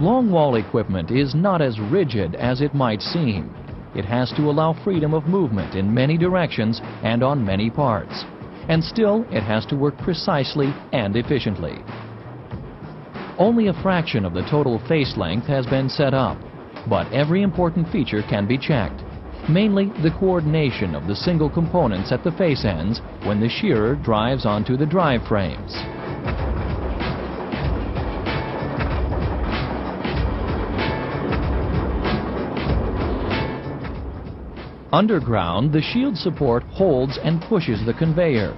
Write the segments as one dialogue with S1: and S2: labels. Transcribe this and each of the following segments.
S1: Long-wall equipment is not as rigid as it might seem. It has to allow freedom of movement in many directions and on many parts. And still, it has to work precisely and efficiently. Only a fraction of the total face length has been set up, but every important feature can be checked. Mainly the coordination of the single components at the face ends when the shearer drives onto the drive frames. Underground, the shield support holds and pushes the conveyor.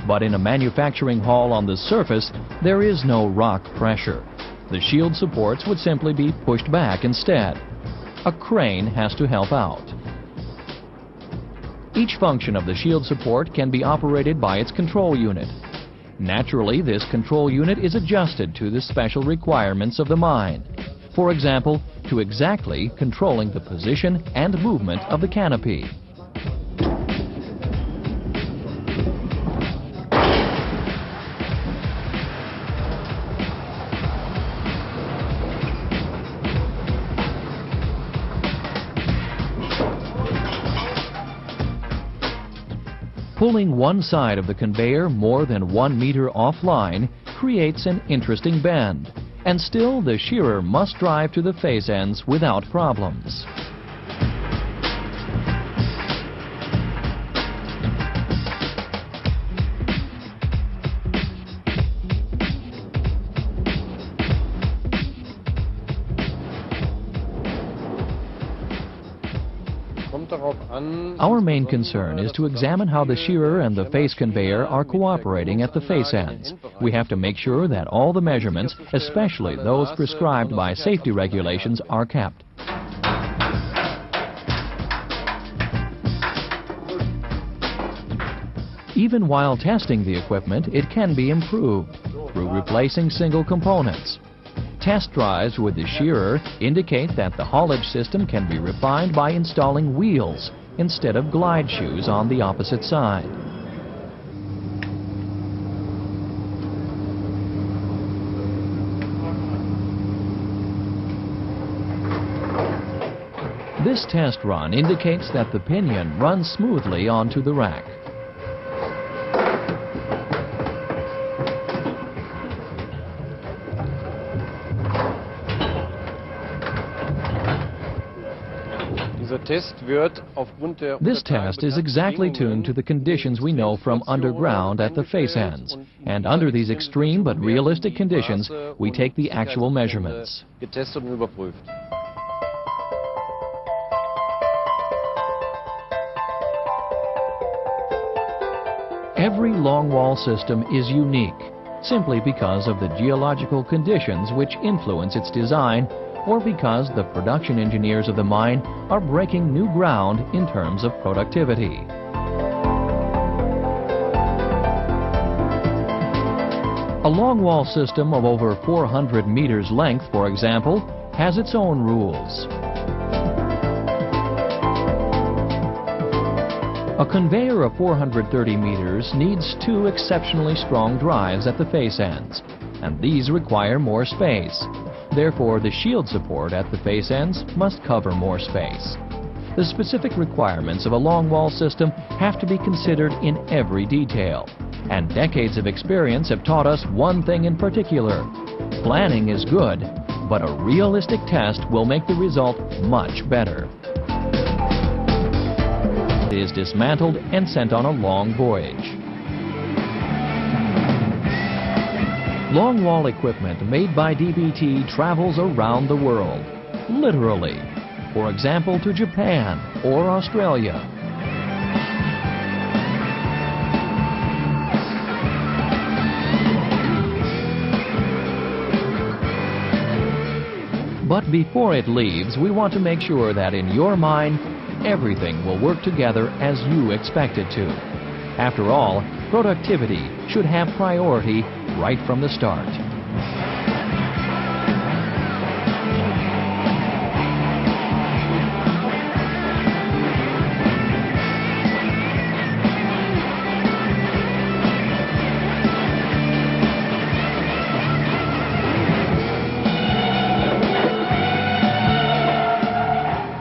S1: But in a manufacturing hall on the surface, there is no rock pressure. The shield supports would simply be pushed back instead. A crane has to help out. Each function of the shield support can be operated by its control unit. Naturally, this control unit is adjusted to the special requirements of the mine. For example, to exactly controlling the position and movement of the canopy. Pulling one side of the conveyor more than 1 meter offline creates an interesting bend, and still the shearer must drive to the face ends without problems. Our main concern is to examine how the shearer and the face conveyor are cooperating at the face ends. We have to make sure that all the measurements, especially those prescribed by safety regulations, are kept. Even while testing the equipment, it can be improved through replacing single components. Test drives with the shearer indicate that the haulage system can be refined by installing wheels instead of glide shoes on the opposite side. This test run indicates that the pinion runs smoothly onto the rack. This test is exactly tuned to the conditions we know from underground at the face ends, and under these extreme but realistic conditions, we take the actual measurements. Every long-wall system is unique, simply because of the geological conditions which influence its design, or because the production engineers of the mine are breaking new ground in terms of productivity. A long-wall system of over 400 meters length, for example, has its own rules. A conveyor of 430 meters needs 2 exceptionally strong drives at the face ends, and these require more space. Therefore, the shield support at the face ends must cover more space. The specific requirements of a long-wall system have to be considered in every detail, and decades of experience have taught us one thing in particular. Planning is good, but a realistic test will make the result much better. It is dismantled and sent on a long voyage. Long-wall equipment made by DBT travels around the world, literally. For example, to Japan or Australia. But before it leaves, we want to make sure that in your mine, everything will work together as you expect it to. After all, productivity should have priority right from the start.